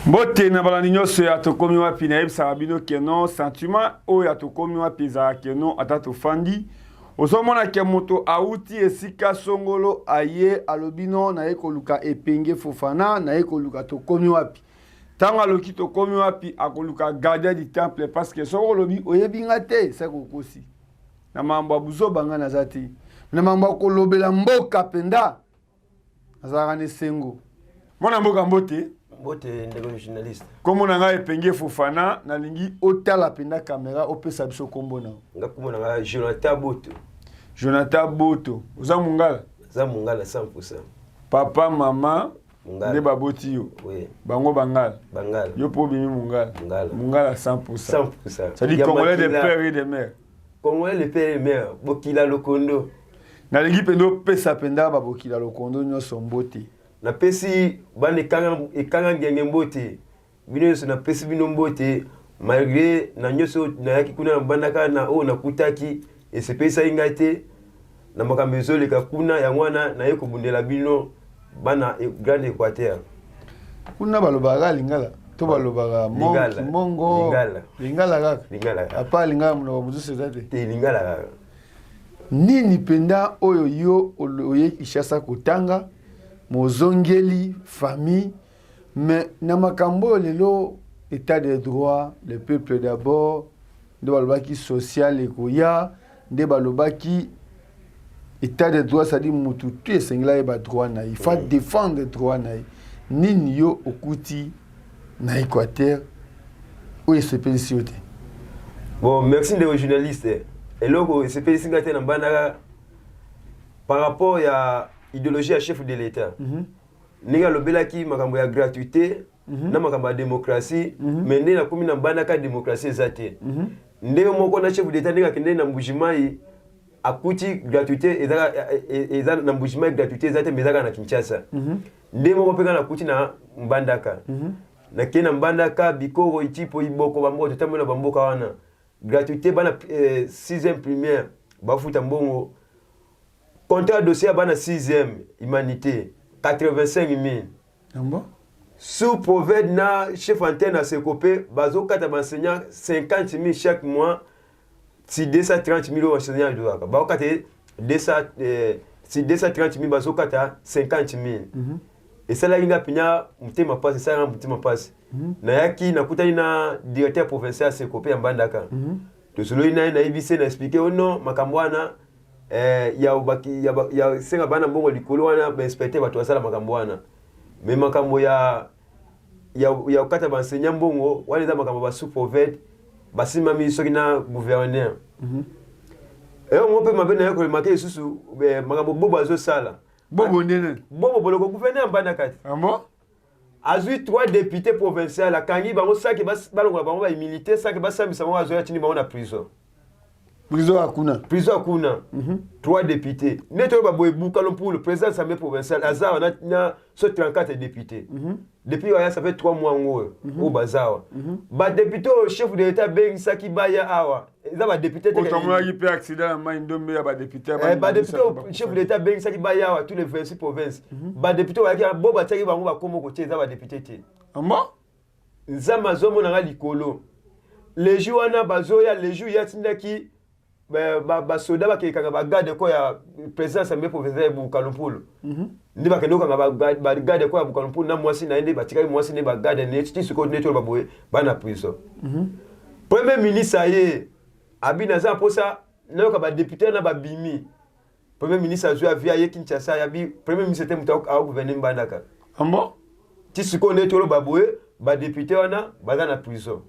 Mbote na balani nyonso ya tokomi wapi na yebisaka bino keno sentiment oyo ya tokomi wapi ezalaka keno ata tofandi ozomonake moto auti esika songolo aye alobino naye koluka epenge Fofana naye koluka tokomi wapi ntango aloki tokomi wapi akoluka gardien du temple parce que soko olobi oyebinga te seko okosi na mambo ya buzobanga naza te na mambo ya kolobela mboka penda azalaka na esengo mwana mboka mbote Mbote ndeko journaliste. Komo na nga epenge Fofana nalingi otala penda kamera opesa biso kombo na. Nga komo na nga Jonathan Boto. Jonathan Boto. Oza mungala? Za mungala 100%. Papa mama mungala. Ne baboti yo. Oui. Bango bangala. Bangala. Yo po bimi mungala. Mungala. Mungala 100%. 100%. Ça dit Congolais de père et de mère. Congolais de père et mère. Bokila lokondo. Nalingi pendo pesa penda ba bokila lokondo nyonso mbote. Na pesi bane kanga ngenge mbote bino so na pesi bino mbote malgré na nyoso na yaki kuna bandaka na o na kutaki esepesa ingate na makambezo leka kuna ya mwana na yeko bundela bino bana Grand Équateur kuna balobaka lingala to balobaka mongo lingala kaka apa lingala muna bamuzuse zate te lingala kaka nini penda oyo yo oye Ishasa kutanga mozongeli famille mais na makambo lelo état de droit le peuple d'abord de balobaki social ekoya de balobaki état de droit ça dit mutu tu esengela ba droit na il faut défendre droit na nini yo okuti na Équateur ou espèce yote. Bon merci de journaliste et logo espèce ngate na bana par rapport à idéologie à chef de l'État. Ninga lobela ki makambo ya gratuité na makambo ya démocratie mais ndé na komi na banaka démocratie ezate. Ndé moko na chef de l'État ninga kende na mbujimai akuti gratuité ezala na mbujimai gratuité ezate mezaka na Kinshasa. Ndé moko peka na kuti na mbandaka. Na kena mbandaka bikoro itipo iboko bambo totamona bamboka wana. Gratuité bana 6e primaire bafuta mbongo. Contrat dossier à 6e humanité 85 000. Sous proverbe na chef antenne à Sekopé, bazo kata enseignant 50 000 chaque mois, si 230 000 enseignants doaka. Bazo kata si 230 000 bazo kata 50 000. Et ça là inga pinya mutema passe ça nga mutema passe. Na yaki nakutani na directeur provincial Sekopé ya Mbandaka. To solo ina ibise na expliquer oh non makambwana ya senga bana mbongo likolo wana ba inspecteur bato basala makambo wana mais makambo ya ukata ba enseignant mbongo wana za makambo ba sous-prophète basima mi soki na gouverneur on peut mabena yako remarquer susu makambo bobo azo sala bobo ndene bobo boloko gouverneur mbana kati amo azui 3 députés provinciaux akangi bango saki balongola bango ba militaire saki basambisa bango azo ya tini bango na prison. Prison akuna. 3 députés. Neto baboye bukalo pour le président de l'Assemblée provinciale. Azawa na 34 députés. Depuis ça fait 3 mois au Bazawa. Ba député au chef de l'État Ben Saki Baya Awa. Ça va député. Autrement il peut accident ma ndombe ba député. Ba député au chef de l'État Ben Saki Baya Awa tous les 26 provinces. Ba député wa ki boba tsaki bango ba komo côté ça va député té. Amba? Nzama zomo na likolo. Les jours wana bazoya les jours yatindaki ba soda ba kekanga ba garde ko ya président Assemblée provinciale Bukalumpulu ndi ba kendo kanga ba garde ko ya Bukalumpulu na mwasi na ende ba tika mwasi ne ba garde ne titi suko ne to ba boye ba na prison. Premier ministre aye abina za posa na ka ba député na ba bimi premier ministre azu avia ye Kinshasa ya bi premier ministre te muta au gouvernement Mbandaka amo ti suko ne to ba boye ba député wana ba na prison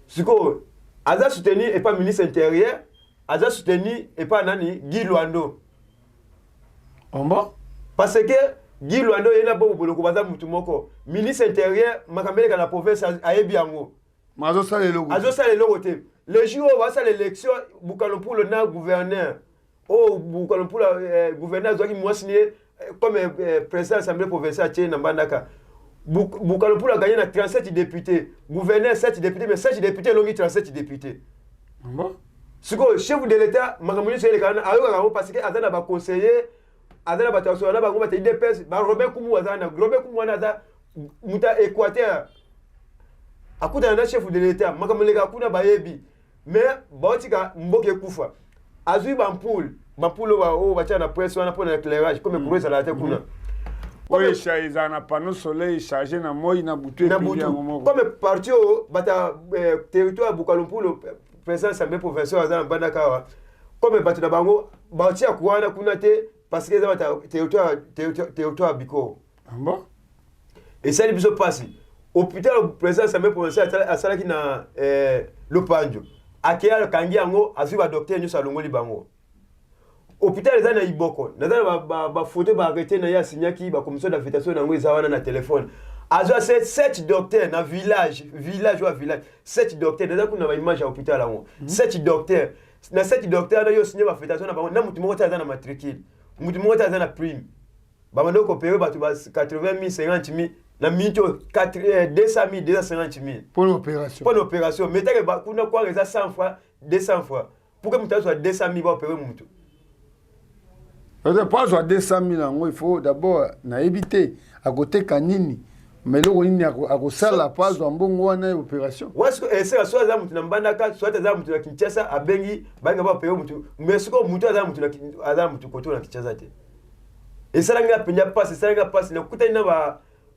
suko aza soutenir et pas ministre intérieur aza soutenu et pas nani Guy Luando. Parce que Guy Luando yena bobo boloko baza mutu moko ministre intérieur makambele ka la province ayebi yango. Mazo sale logo. Azo sale logo te. Le jour où va ça l'élection Bukalumpulu na gouverneur. Oh Bukalumpulu gouverneur zoki moi signé comme président de l'Assemblée provinciale tient na Mbandaka. Bukalumpulu a gagné na 37 députés, gouverneur 7 députés mais 7 députés longi 37 députés. Siko chef de l'État makamuni sur les canaux ayo parce que azana ba conseiller azana ba taso na ba ngoma te IDPS ba Robert Kumu azana Robert Kumu wana za muta Équateur akuta na chef de l'état makamuleka kuna bayebi mais baotika mboke kufa azui bampule wa bacha na presse wana pona éclairage comme courir la tête kuna oui ça na panneau soleil chargé na moi na butu na butu comme parti au bata territoire Bukalumpulo président assemblée provinciale azana bandaka comme batu na bango baotia kuana kuna te parce que ça territoire Biko bon et ça les biso passi hôpital président assemblée provinciale asala ki na Lopanjo akia kangi yango azui ba docteur nyo salongoli bango hôpital ezana iboko nazana ba photo ba arrêter na ya signaki ba commission d'invitation nango ezawana na téléphone azwa 7 docteurs na village 7 docteurs nazana kuna ba image ya hôpital yango 7 docteurs na 7 docteurs na yo signé ba invitation na bango na mutu moko tazana matricule mutu moko tazana prime ba mando ko payer batu ba 80,000 50,000 na minto 200,000 250,000 pour l'opération mais tant que kuna kwa reza 100 fois 200 fois pour que mutu soit 200,000 ba opérer mutu. Pas soit 200,000 il faut d'abord na éviter à côté kanini mais le nini à sala pas soit mbongo wana opération est-ce que c'est soit za mutu na mbandaka soit za mutu na Kinshasa abengi banga ba opérer mutu mais ce que mutu za mutu koto na Kinshasa te et ça nga penya passe na kuta ina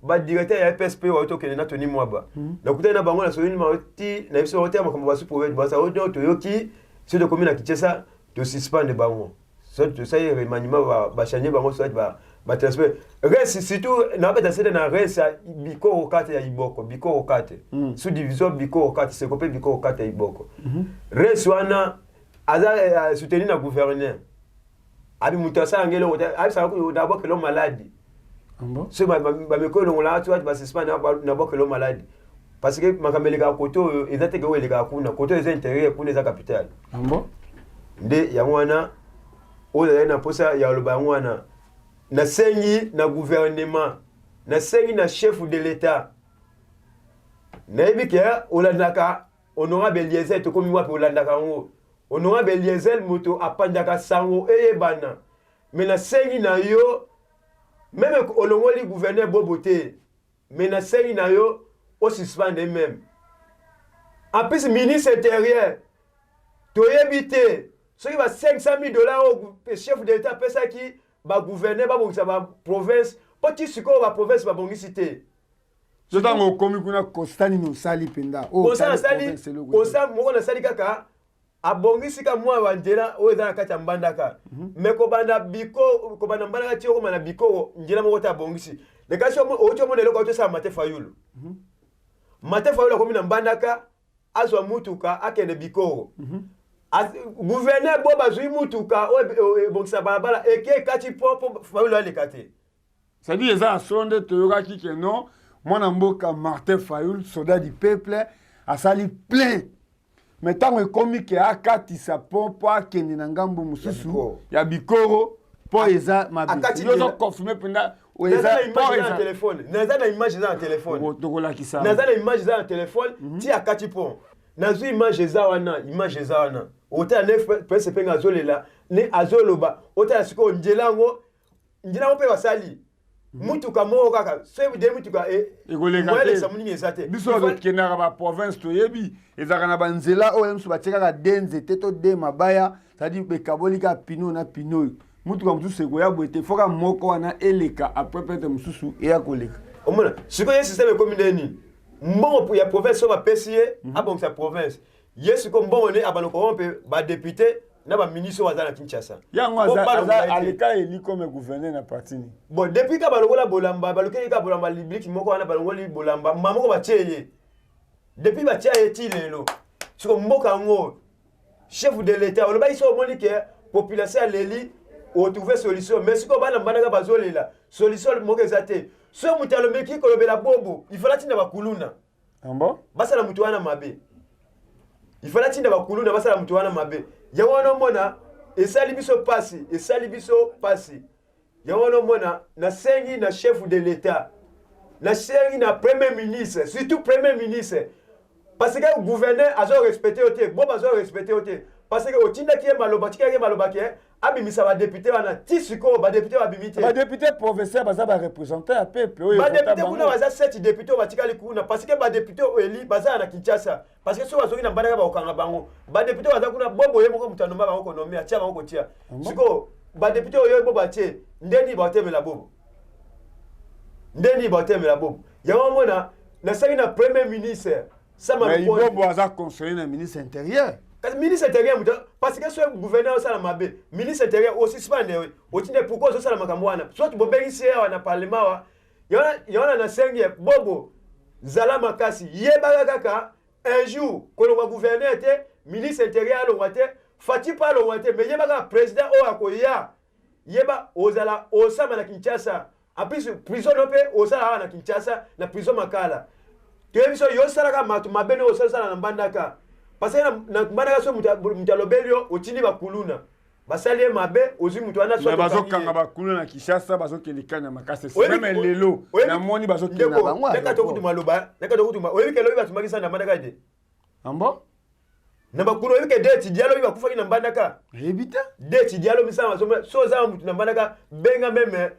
ba directeur ya PSP wa autokene na Tony Mwaba na kuta ina bango na solini mauti na biso hotel makambo basu pour ba sa audio to yoki sur de commune na Kinshasa to suspendre bango soit ça y remaniement ba changer bango soit ba transfert reste surtout na beta c'est na reste biko okate ya iboko biko okate sous division biko okate c'est copé biko okate ya iboko reste wana aza soutenir na gouverneur abi mutasa ngelo abi sa ko d'abord que l'homme malade so ba meko lo la tu ba suspendre na boko l'homme malade parce que makameleka koto ezate ke weleka kuna koto eza intérieur kuna eza capital nde ya mwana oza na posa ya loba mwana na sengi na gouvernement na sengi na chef de l'état na ebike olandaka honorable Eliezer to komi wapi olandaka ngo honorable Eliezer moto apandaka sango eyebana mais na sengi na yo même olongoli gouverneur Bobote mais na sengi na yo o suspendre même en plus ministre intérieur to yebite ce qui va $500,000 au chef de l'état pesa qui ba gouverneur ba bongisa ba province poti siko ba province ba bongisité je tango komi kuna kostani no sali penda o sali kosa moko na sali kaka abongisika mwa bandela o eza na kati ya mbandaka mais ko banda mbandaka ti ko mana biko njela moko ta bongisi le kasi o to monelo ko to sa Mate Fayulu komi na mbandaka azwa mutuka akende biko gouverneur boba zui mutuka bongisa balabala eke kati popo Fayulu alekate ça dit eza sonde toyoka ki non mwana mboka Martin Fayulu soldat du peuple asali plein mais tant ekomi ke akatisa po akende na ngambo mususu ya bikoro po eza mabe yo confirmer penda eza na téléphone naza na image za na téléphone tokola kisa naza na image za na téléphone ti akati po nazo image za wana ota ne pese penga azolela ne azoloba ota siko njelango pe basali mutuka moko kaka so de mutuka ekoleka samuningi ezate biso do kenaka ba province to yebi ezaka na banzela oyo msu batekaka denze teto de mabaya c'est-à-dire bekabolika pino na pino mutuka mususu ekoya boete foka moko wana eleka après peut-être mususu eya koleka omona siko ye système ekomi neni mbongo ya province so bapesi ye abongisa province ye siko mbongo ne abanoko rompe ba député na ba ministre waza na Kinshasa yango aza aleka eli comme gouverneur na parti bon depuis ka balongola bolamba balokeli ka bolamba libliki moko wana balongoli bolamba mamoko batieye depuis batieye ti lelo siko mboka ngo chef de l'état oloba iso moni ke population leli o trouver solution mais siko bana mbana bazolela solution moko ezate so mutalo meki kolobela bobo il fallait tinda bakuluna bon basa na mutu wana mabe il fallait tinda bakuluna basa na mutu wana mabe yawono mona esali biso pasi yawono mona na sengi na chef de l'état na sengi na premier ministre surtout premier ministre parce que gouverneur azo respecter ote boba azo respecter ote parce que otinda ki maloba tika ki maloba ki abimisa ba député wana tisiko ba député babimité ba député professeur baza ba représenter à peuple ba député kuna baza 7 députés batikali kuna parce que ba député eli baza na Kinshasa parce que so bazoki na mbanda ba okanga bango ba député baza kuna bobo ye moko mutano ba ko nomia tia bango tia siko ba député oyo bobo atie ndeni ba temela bobo ndeni ba temela bobo yango mona na sali na premier ministre sama mais bobo aza conseiller na ministre intérieur. Parce que le ministre intérieur, parce que ce gouverneur, ça m'a le ministre intérieur aussi, c'est pas aussi pourquoi ça m'a camouana. Soit tu peux ici, on a parlement, il y en a 5 bobo, Zala Makasi, Yebagaka, un jour, quand on va gouverner, ministre intérieur, le Wate, Fatih pas le Wate, mais Yebaga, président Oakoya, Yeba, Ozala, Osama na Kinshasa, en plus, prison Osala na Kinshasa, la prison Makala. Tu as vu ça, Yosala, ma benne Osala na Bandaka. Parce que na mbana so mutalobelio otini bakuluna basali mabe ozi mutu ana so bazo kanga bakuluna na Kinshasa bazo kelikana makase même lelo na moni bazo kena bango neka to kutuma loba neka to kutuma oyi ke lobi batumaki na mbanda de ambo na bakulo oyi ke date dialo ba kufaki na mbanda ka ebita date dialo misama so za mutu na mbanda ka benga meme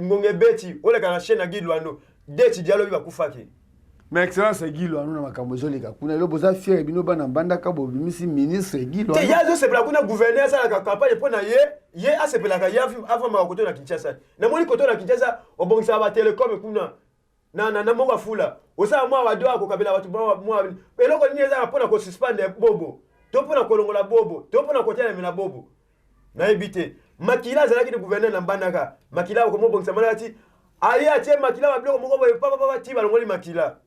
ngonge beti ole kana chaîne na gilwano date dialo ba kufaki. Mais excellence Guilo anu na makambo zoleka kuna lo boza fier bino bana mbanda ka bo bimisi ministre Guilo te yazo se pela kuna gouverneur ça la campagne pour na ye a se pela ka ya avant ma koto na Kinshasa na moni koto na Kinshasa obongisa ba telecom kuna na monga fula osa mwa wa doa ko kabela watu mwa eloko ni eza pona ko suspendre bobo to pona ko longola bobo to pona ko tena mina bobo na ebite makila zalaki ni gouverneur na mbanda ka makila ko mo bongisa manati ali atie makila ba bloko moko ba ti ba longoli makila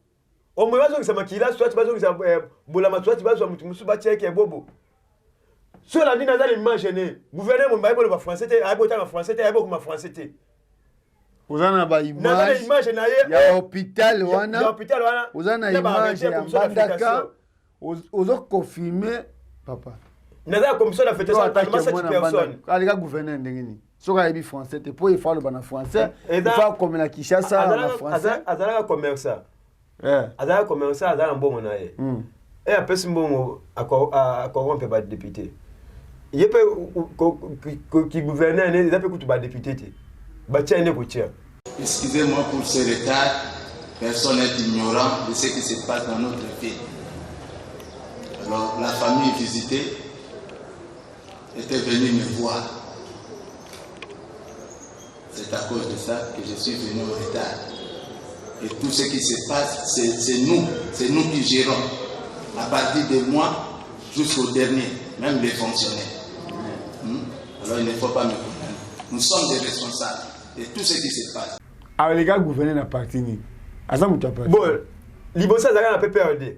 au moins bazo makila soit bazo bola soit bazo mutu musu ba cheke bobo sur la ligne dans l'image né gouverneur mon baïbole ba français te ay bota français te ay boko ma français te uzana ba image na ye ya hôpital wana ya hôpital wana uzana image ya bandaka ozo confirmer papa naza commission d'affectation tellement cette personne alika gouverneur ndengeni soka yebi français te pour il faut le bana français il faut comme la Kinshasa en français azala commerçant azala commerçant azala mbongo na ye et apesi mbongo a corrompre ba député yepe qui gouverneur ne zape kutu ba député te ba tia ne ko tia. Excusez-moi pour ce retard, personne n'est ignorant de ce qui se passe dans notre pays. Alors la famille visitée était venue me voir. C'est à cause de ça que je suis venu au retard. Et tout ce qui se passe, c'est nous qui gérons. À partir de moi jusqu'au dernier, même les fonctionnaires. Alors il ne faut pas me condamner. Nous sommes des responsables de tout ce qui se passe. Alors les gars gouverner na parti ni. Azamuta parti. Bon, libosa zaka na PPRD.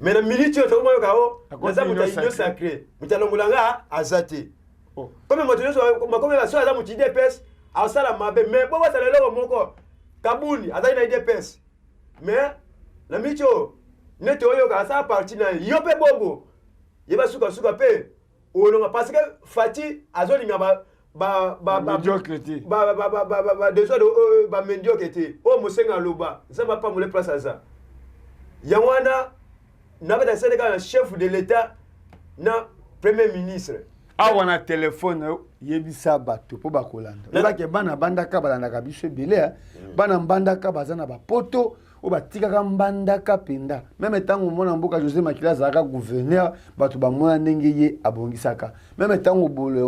Mais na militio to mo yokao, azamuta union sacrée. Mutalongolanga azate. Comme motoneso makome la so azamuti DPS, asala mabe mais bo ba sala lelo moko. Kabuni azali na DPS. Mais na militio neto yoka sa parti na yope bobo. Yeba suka pe. Olonga parce que Fati azolinga ba médiocrité déjà ba médiocrité o mosenga loba ça va pas me place à ça yangwana na bata sénégal chef de l'état na premier ministre awana téléphone yebisa bato po bakolanda lobake bana bandaka balandaka biso ebele bana mbandaka bazana bapoto o batikaka mbandaka penda même tango mona mboka José Makila zaka gouverneur bato bamona ndenge ye abongisaka même tango bole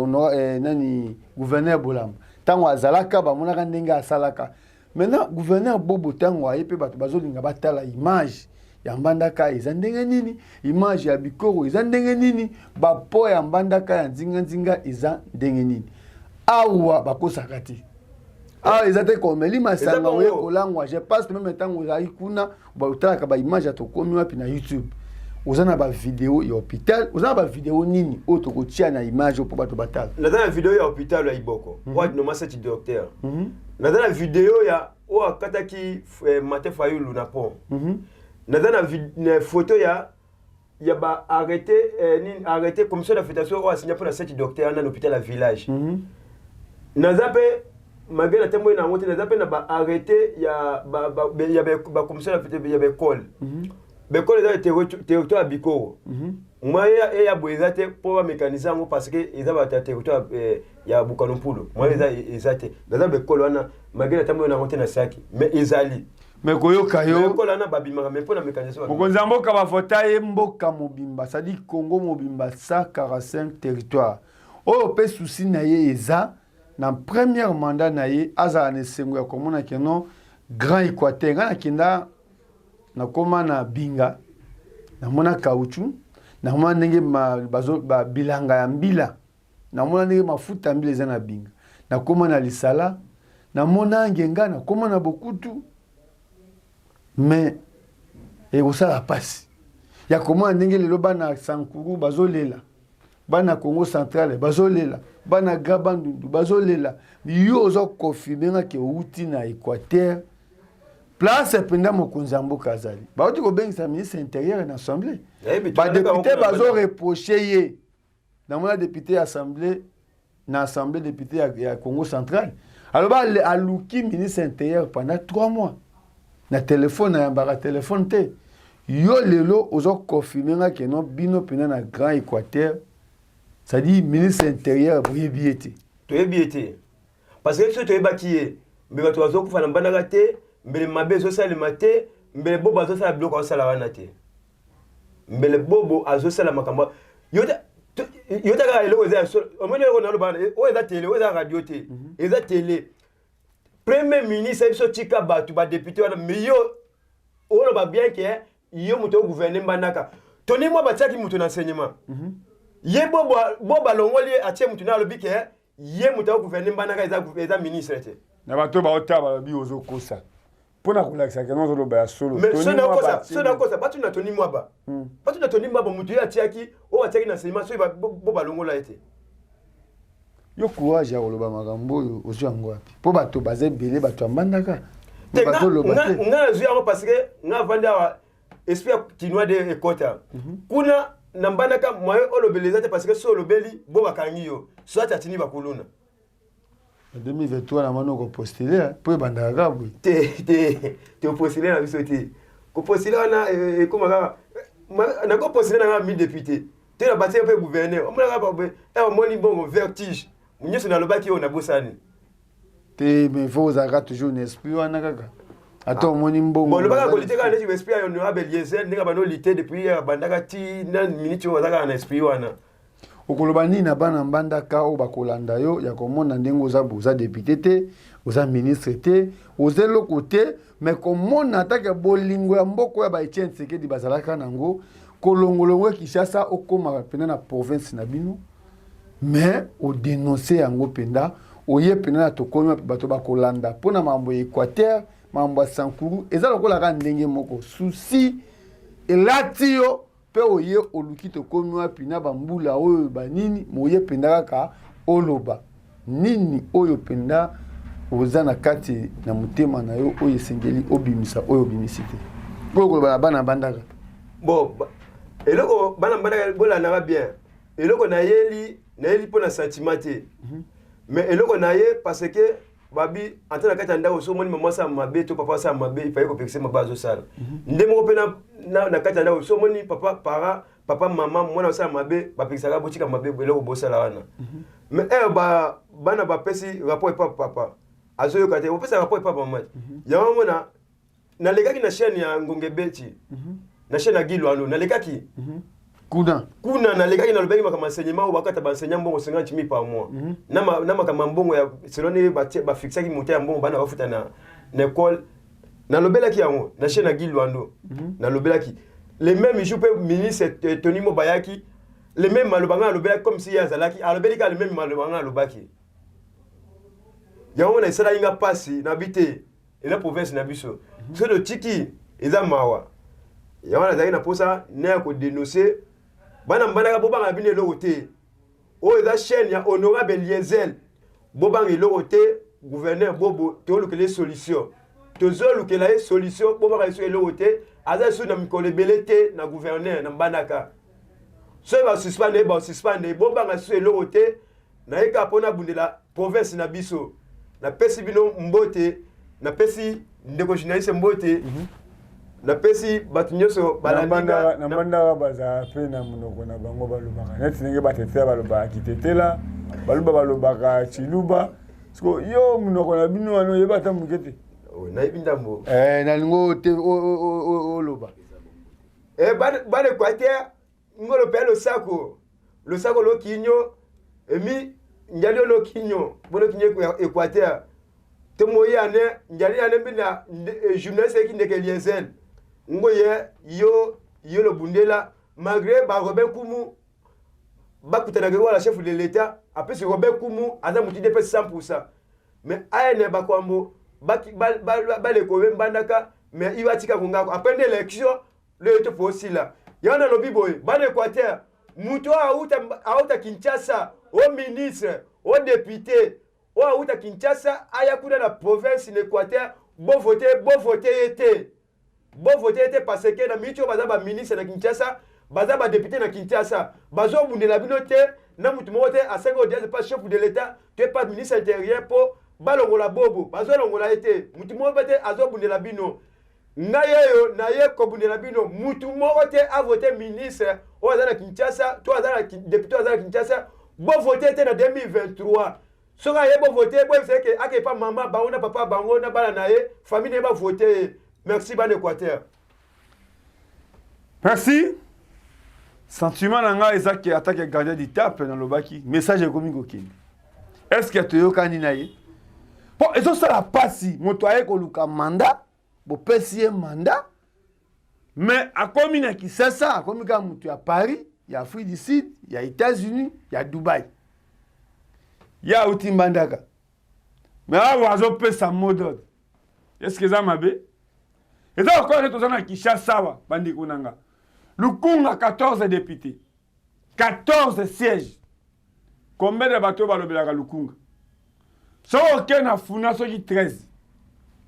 nani gouverneur Bolamba tango azalaka bamona ndenge asalaka maintenant gouverneur Bobo tango ayepe bato bazolinga batala image ya mbandaka eza ndenge nini image ya bikoro eza ndenge nini bapo ya mbandaka ya nzinga eza ndenge nini awa bakosaka te. Ah, ils étaient comme les masanga ou kolangwa. Je passe même temps où ils kuna ba utala ka ba image to komi wapi na YouTube. Uzana ba vidéo ya hôpital, uzana ba vidéo nini auto ko tia na image pour bato batala. Na dans la vidéo ya hôpital ya Iboko. Wa no maseti docteur. Na dans la vidéo ya o akataki Mate Fayulu na pont. Na dans la photo ya ba arrêté commission d'affectation o signé pour la cette docteur na l'hôpital à village. Na zape malgré la témoin na moto les appels na ba arrêté ya ba commission d'affectation ya ba école bekolo eza territoire ya bikoro moi ya boye eza te mpo bamécanise yango parce que eza bata territoire ya bukanompulo moi eza te baza bekolo wana malgré na tambo nango te na saki mais ezali mais koyoka yo bekolo wana babimaka mais mpo na mécanisme mokonzi ya mboka bafota ye mboka mobimba c'est-à-dire Congo mobimba 145 territoire oyo mpe susi na ye eza na première mandat na ye azala na esengo ya komona keno Grand Équateur nga nakenda nakoma na binga namona caoutchouc namona ndenge bilanga ya mbila namona ndenge mafuta ya mbila eza na binga nakoma na lisala namona ngenga nakoma na bokutu mais ekosala pasi ya komona ndenge lelo bana Sankuru bazolela bana Congo central bazolela bana Gabandundu bazolela yo ozo confirmer nga ke outi na Équateur place penda mokonzi ya mboka azali bauti kobengisa ministre intérieur na assemblée badepute bazo reproche ye namona député assemblée na assemblée député ya Congo central alors aluki ministre intérieur pendant 3 mois na téléphone na yambaka téléphone te yo lelo ozo confirmer nga ke non bino pena na Grand Équateur c'est-à-dire ministre intérieur boyebi ete toyebi ete parce que so toyebaki ye mbeba to azokufa na mbandaka te mbele mabe ezosalema te mbele bobo azosala biloko azosala wana te mbele bobo azosala makambo yo taka eloko eza omoni eloko naloba oyo eza tele oyo eza radio te eza tele premier ministre biso tika bato badepute wana mais yo oloba bien ke yo moto ogouverne mbandaka toni mwa batiaki moto na enseignement ye bobo alongoli atie moto na alobi ke ye moto ogouverne mbandaka eza ministre te na bato baotala balobi ozokosa pona kulakisa ke nozo loba ya solo mais so na kosa batu na toni mwaba batu na toni mwaba mutu ya tiaki o atiaki na sema so bo balongola ete yo courage ya koloba makambo oyo ozo yango wapi po bato baza ebele bato ambandaka nga zwi yango parce que nga vandi awa esprit chinois de ekota kuna na mbandaka moyen olobeleza te parce que so olobeli bo bakangi yo so atini bakuluna en 2023 na mano ko postuler po bandaka kabwe te postuler na biso te ko postuler wana comme na ko postuler na 1000 députés te na bâtir pe gouverneur omona ka ba moni bongo vertige munyeso na lobaki on a bosani te mais faut zaka toujours un esprit wana kaka ato moni mbongo bon lobaka ko liteka na esprit ya honorable Yezel ndeka bano lité depuis bandaka ti na minute on zaka na esprit wana okoloba nini na bana mbandaka oyo bakolanda yo ya komona ndenge oza député te oza ministre te oza eloko te mais komona atake bolingo ya mboko ya baetienne Tshisekedi bazalaka nango kolongolongo Kinshasa okoma pena na province na bino mais odénoncer yango penda oye pena na tokomi bato bakolanda mpona mambo ya Équateur mambo ya Sankuru eza lokolaka ndenge moko susi elati yo pe oye oluki tokomi wapi na bambula oyo banini moye penda kaka oloba nini oyo penda oza na kati na motema na yo oyo esengeli obimisa oyo obimisi te oyo koloba na bana bandaka bon eloko bana bandaka bolandaka bien eloko nayeli mpo na sentiment te mais eloko na ye parce que babi anta na kati ya ndako so moni mama sa mabe to papa sa mabe il fallait ko pekise mabe azosala nde moko pe na kati ya ndako so moni papa mama mwana sa mabe bapekisaka botika mabe eloko bosala wana mais bana bapesi rapport epa papa azoyoka te opesa rapport epa mama yango mona nalekaki na chaîne ya Ngonge Beti na chaîne ya Gilwando nalekaki kuna nalekaki na lobeki makama enseignement ou bakata ba enseignant mbongo 50 000 par mois na makama mbongo ya selon ba fixaki monter mbongo bana bafuta na école na lobelaki yango na chaîne ya Gilwando na lobelaki les mêmes jours pe ministre Tony Mobayaki les mêmes malobanga lobelaki comme si yazalaki alobelika les mêmes malobanga lobaki yango na isala inga pasi na bité et la province na biso so de tiki eza mawa yango na zaki na posa na ko dénoncer bana mbandaka bobanga bino eloko te oyo eza chaîne ya honorable Yezel bobanga eloko te gouverneur bobo tolukele solution tozolukela ye solution bobanga eso eloko te aza so na mikolo ebele te na gouverneur na mbandaka so ba suspendre bobanga so eloko te na yeka pona bundela province na biso na pesi bino mbote na pesi ndeko journaliste mbote na pesi batu nyonso balandinga na banda baza pe na munoko na bango balobaka neti ndenge batetea balobaka kitetela balobaka chiluba siko yo munoko na bino wana oyeba ata moke te nayebi ndambo nalingo te oloba bana Équateur ngolo pe lo sako lo kinyo emi njali lo kinyo bono kinyo Équateur te moyane njali ane bina journaliste qui ndeke liaison ngoye yo lo bundela malgré ba Robert Kumu bakutana ke wala chef de l'état après ce Robert Kumu aza muti de 100%, mais ayene bakwambo ba le ko mbandaka mais iwatika kungako après l'élection le to possible yana lobi boy ba Équateur muto auta Kinshasa au ministre au député au auta Kinshasa aya kuna na province l'Équateur bon voter était parce que na micho baza ba ministre na Kinshasa baza ba député na Kinshasa bazo bundela bino te na mutu mote a 5 ans pas chef de l'état tu pas ministre intérieur pour balongola bobo bazo longola été mutu mote azo bundela bino na ye ko bundela bino mutu mote a voté ministre o aza na Kinshasa to aza na député aza na Kinshasa bon voter était na 2023 soka ye bon voter bo c'est que ake pas maman bango na papa bango na bana na ye famille ne ba voter. Merci, ban Équateur. Merci. Sentiment nanga ezaki attaque gardien du tape dans le baki. Message est comme Gokin. Est-ce que tu es au caninaye? Bon, et ça la passi. Moto aye ko luka mandat, bo pesi mandat. Mais à commune qui c'est ça, comme quand tu à Paris, il y a Afrique du Sud, il y a États-Unis, il y a Dubaï. Il y a Utimbandaka. Mais là, on peut sa mode. Est-ce que ça m'a bé? Et ça encore, c'est un Kinshasa, bandi kunanga. Lukunga 14 députés, 14 sièges. Combien de bateaux va le Lukunga? Ça aucun a funa, ça qui 13.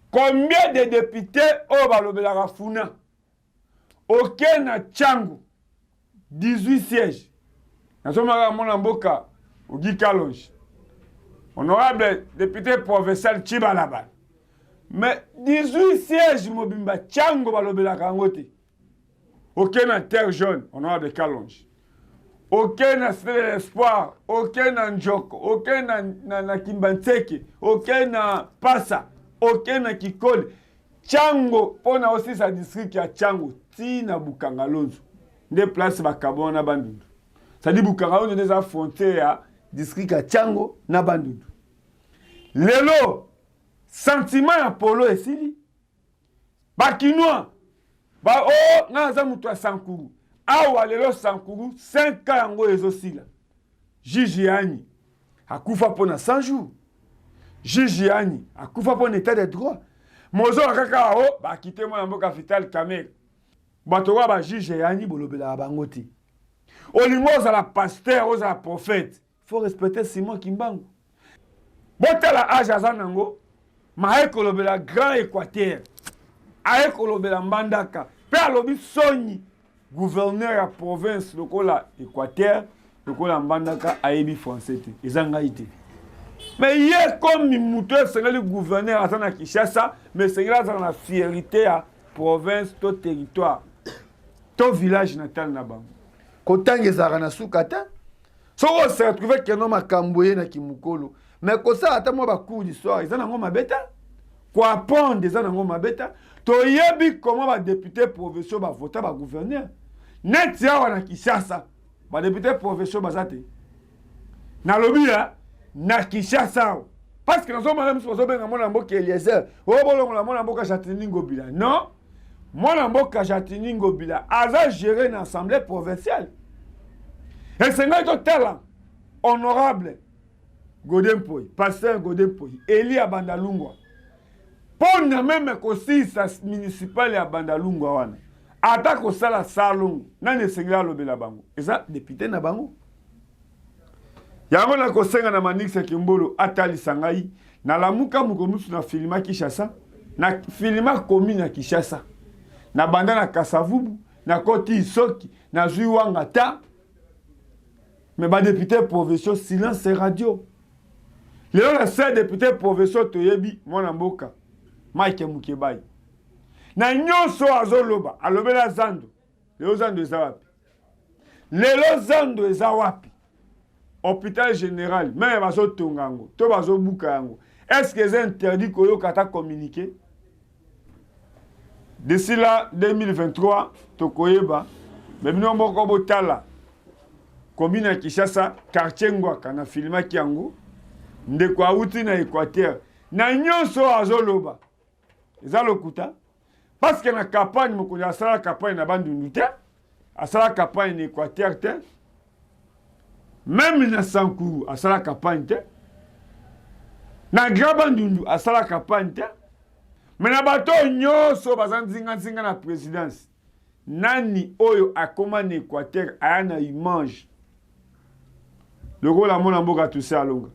Combien de députés va le funa? Aucun a Tchangu, 18 sièges. Nous sommes à Monamboka, au Guy Kalonge. Honorable député provincial Chibalaba. Mais 18 sièges, Mobimba, Tchango, Balobela Kangote. Aucun na terre jaune, on a des Kalonge. Aucun na Cité de l'Espoir, aucun na Njoko, aucun na Kimbanseke, aucun na Passa, aucun na Kikole. Tchango, on a aussi sa district qui a Tchango, Tina Bukangalonzo. Des places Bakabon na Bandundu. Ça dit Bukangalonzo des frontières, district à Tchango na Bandundu. Lelo, sentiment Apollo et Sili. Bakinois. Ba o naza mutu a Sankuru. Awa lelo Sankuru 5 ans yango ezosila. Jijiani akufa pona 100 jours. Jijiani akufa pona état de droit. Mozo kaka o ba kite mo mboka vital Kamel. Bato wa ba Jijiani bolobela bangoti. Olingo za la pasteur, oza la prophète. Faut respecter Simon Kimbangu. Botala âge azanango. Mahe kolobela grand Équateur. Aye kolobela Mbandaka. Pe alobi soni gouverneur ya province lokola Équateur, lokola Mbandaka ayebi français te. Ezanga ite. Mais hier comme muto sengali gouverneur azana Kinshasa, mais sengali azana la fierté ya province to territoire. To village natal na bango. Kotange zara na sukata. So on se retrouve que no makamboye na Kimukolo. Mais ko ça ata mo ba cours d'histoire, ezana ngo mabeta. Quoi apprendre ezana ngo mabeta. To yebi comment ba député provinciaux ba voter ba gouverneur. Net ya wana Kinshasa. Ba député provinciaux bazate. Na lobi na Kinshasa. Parce que nous sommes madame so benga mona mboka Eliezer. O bolongo la mona mboka Jatini Ngobila. Non. Mona mboka Jatini Ngobila aza géré une assemblée provinciale. Et c'est notre talent honorable Godem Poy, pasteur Godem Poy, Eli Abandalungwa. Pour ne même qu'aussi sa municipale à Bandalungwa wana. Attaque au sala salon, nan ne sengla lobela bango. Et ça député na bango. Yango na kosenga na Manix Kimbolo atali sangai na lamuka mukomusu na filima Kinshasa, na filima commune na Kinshasa. Na banda na Kasavubu, na Koti Isoki, na Zuiwangata. Mais les députés provinciaux, silence et radio. Les seuls députés provinciaux, Toyebi, Monamboka, Mike Mukebai. na nyonso azoloba alobela zando lelo zando eza wapi lelo zando eza wapi hôpital général même bazotonga yango to bazobuka yango est-ce que c'est interdit koyoka ta communiquer d'ici là 2023 tokoyeba mais bino moko botala commune ya Kinshasa quartier Ngwaka na filmaki yango ndeko auti na Équateur na nyonso azoloba eza lokuta parce que na campagne mokonzi asala campagne na bandundu te asala campagne na Équateur te même na Sankuru asala campagne te na Grand Bandundu asala campagne te mais na bato nyonso baza nzinga na présidence nani oyo akoma na Équateur aya na image lokola mona mboka tuse alonga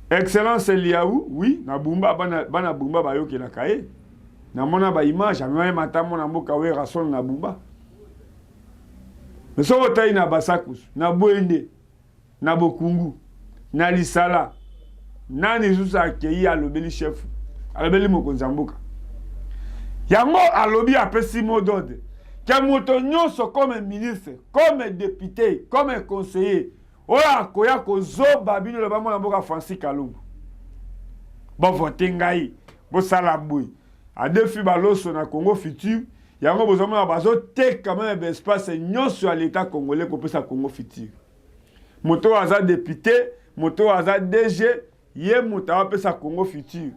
Excellence Eliaou, oui, na bumba bana bumba bayoke na kaye. Na mona ba image, même mata mona mboka we rason na bumba. Mais so otai na basakus, na boende, na bokungu, na lisala. Nani zusa akei alobeli chef, alobeli mokonzi mboka. Yango alobi apesi modode. Ke moto nyonso comme ministre, comme député, comme conseiller. Oya koya kozoba bino le bamona mboka Francis Kalungu. Bon vote ngai, bo sala boy. A defi baloso na Congo futur, yango bozomona bazo te quand même espace nyonso à l'état congolais pour pesa Congo futur. Moto aza député, moto aza DG, ye moto a pesa Congo futur.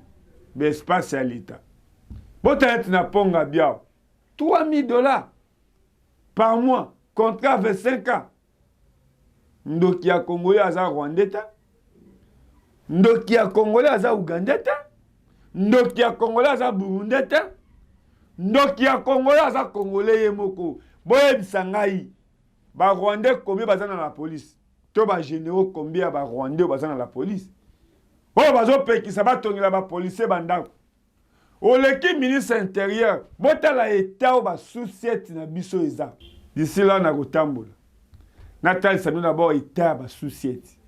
Be espace à l'état. Bota na ponga biao. $3,000 par mois, contrat 25 ans. Ndoki ya Congolais aza Rwandais ta. Ndoki ya Congolais aza Ougandais ta. Ndoki ya Congolais aza Burundais ta. Ndoki ya Congolais aza Congolais yemoko. Boye bisangai. Ba Rwandais combien baza na la police. To ba généraux combien ba Rwandais baza na la police. Boye bazo pekisa ba tongela ba policier bandako. Oleki ministre intérieur. Bota la état ba société na biso eza. D'ici là na kotambola. Natal Sanu d'abord état ba société.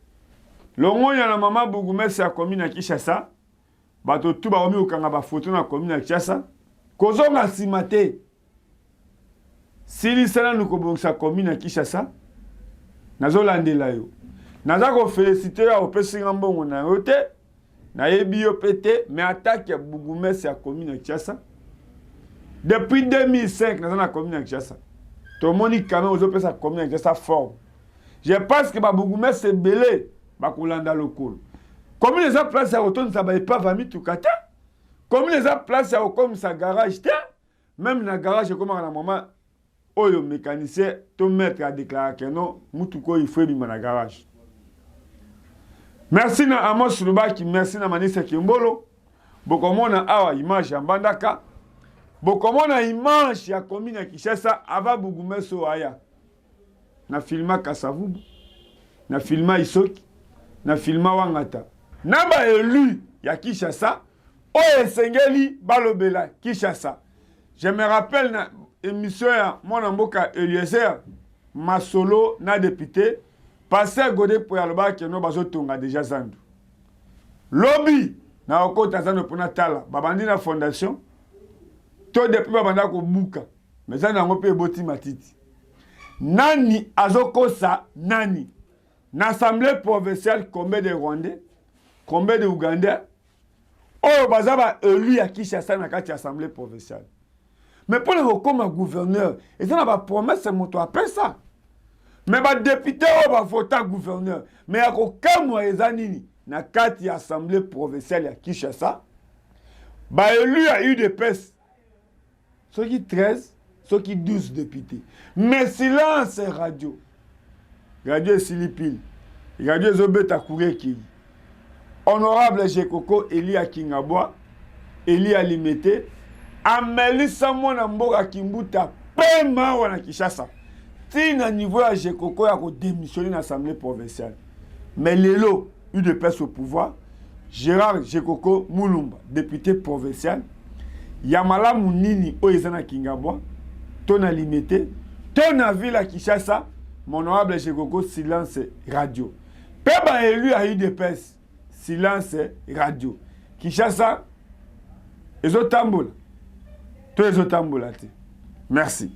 Longo ya na mama Bougumesi ya commune ya Kinshasa. Bato tu ba omi okanga ba photo na commune ya Kinshasa. Kozonga simate. Sili sana nukobongisa commune ya Kinshasa. Nazo landela yo. Naza ko féliciter ya opesi ngambongo na yote. Na yebi yo pété mais attaque ya Bougumesi ya commune ya Kinshasa. Depuis 2005 naza na commune ya Kinshasa. Tout le monde est quand même aux autres commune avec sa forme. Je pense que Bougumesi c'est belé, Bakulanda local. Comme les autres places à automne, ça va pas vami tout kata. Comme les autres places à comme ça garage, même dans le garage, comme à la maman, oh le mécanicien, tout mettre à déclarer que non, Moutouko il faut bien dans le garage. Merci na Amos Lubaki, merci na Manisa Kimbolo. Bokomona awa image ya Mbandaka. Bokomona image ya commune ya Kinshasa ava Bougumesi aya. Na filma Kasavubu, na filma Isoki, na filma Wangata. Naba élu ya Kinshasa, oye sengeli balobela Kinshasa. Je me rappelle na émission ya mwana mboka Eliezer Masolo na député, passé Godé pour yaloba ke no bazotonga déjà zandu. Lobby na okota zando pona tala, babandi na fondation. To depuis babanda ko buka, mais ça na ngope boti matiti. Nani azokosa nani? L'Assemblée provinciale combien de Rwandais, combien de Ougandais? Oh bazaba élu à Kinshasa na kati assemblée provinciale. Mais pour le comme gouverneur, et ça n'a pas promesse c'est moto après ça. Mais ba député oh ba voter gouverneur, mais à aucun moyen nini na kati assemblée provinciale à Kinshasa. Ba élu à UDPS. Ceux qui 13, ceux qui 12 députés. Mais silence radio. Radio Silipil. Radio Zobeta Koureki. Honorable Jekoko Elia Kingabwa. Elia Limete. Ameli Samona Mboga Kimbuta. Pema wana Kinshasa. Tina niveau ya Jekoko ya ko démissionner dans l'Assemblée provinciale. Mais Lelo, UDPS au pouvoir. Gérard Jekoko Moulumba, député provincial. Yamala Mounini Oezana Kingabwa, Tona Limité, Tona Villa Kinshasa, mon honorable Jekoko, silence radio. Peba élu à UDPS, silence radio. Kinshasa, Ezotambola. to ezotambola te. Merci.